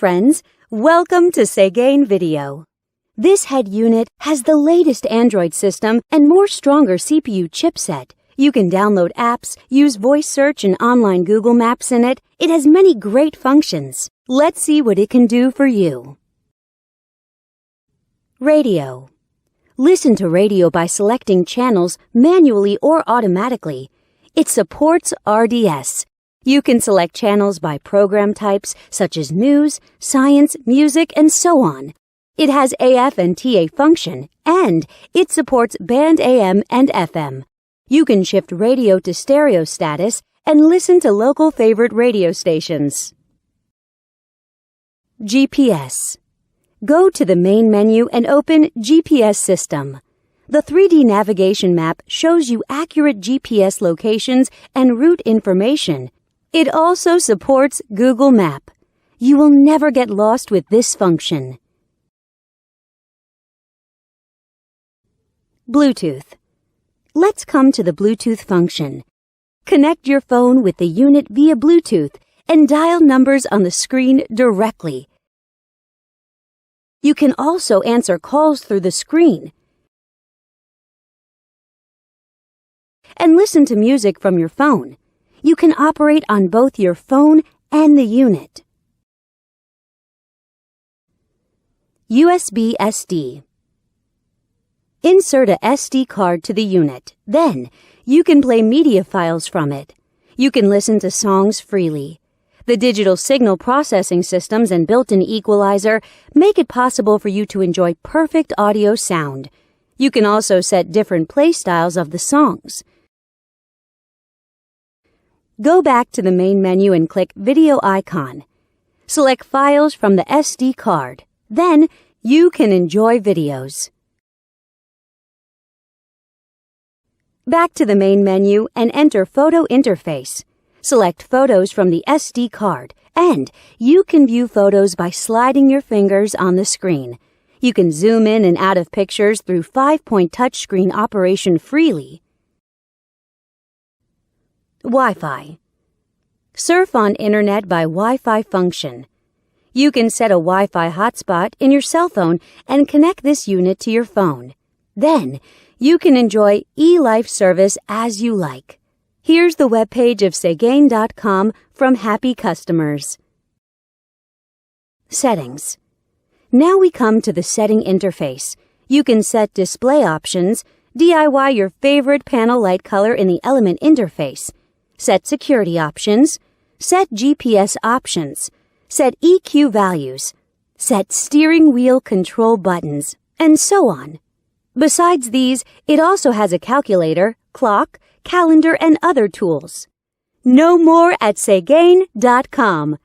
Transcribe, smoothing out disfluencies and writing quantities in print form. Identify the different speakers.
Speaker 1: friends, welcome to Segain Video. This head unit has the latest Android system and more stronger CPU chipset. You can download apps, use voice search and online Google Maps in it. It has many great functions. Let's see what it can do for you. Radio. Listen to radio by selecting channels manually or automatically. It supports RDS. You can select channels by program types such as news, science, music, and so on. It has AF and TA function, and it supports band AM and FM. You can shift radio to stereo status and listen to local favorite radio stations. GPS. Go to the main menu and open GPS System. The 3D navigation map shows you accurate GPS locations and route information. It also supports Google Map. You will never get lost with this function. Bluetooth. Let's come to the Bluetooth function. Connect your phone with the unit via Bluetooth and dial numbers on the screen directly. You can also answer calls through the screen and listen to music from your phone. You can operate on both your phone and the unit. USB SD. Insert a SD card to the unit. Then, you can play media files from it. You can listen to songs freely. The digital signal processing systems and built-in equalizer make it possible for you to enjoy perfect audio sound. You can also set different play styles of the songs. Go back to the main menu and click Video icon. Select Files from the SD card. Then, you can enjoy videos. Back to the main menu and enter Photo Interface. Select Photos from the SD card, and you can view photos by sliding your fingers on the screen. You can zoom in and out of pictures through 5-point touchscreen operation freely. Wi-Fi. Surf on Internet by Wi-Fi function. You can set a Wi-Fi hotspot in your cell phone and connect this unit to your phone. Then, you can enjoy eLife service as you like. Here's the webpage of Segain.com from happy customers. Settings. Now we come to the setting interface. You can set display options, DIY your favorite panel light color in the element interface, set security options, set GPS options, set EQ values, set steering wheel control buttons, and so on. Besides these, it also has a calculator, clock, calendar, and other tools. Know more at Segain.com.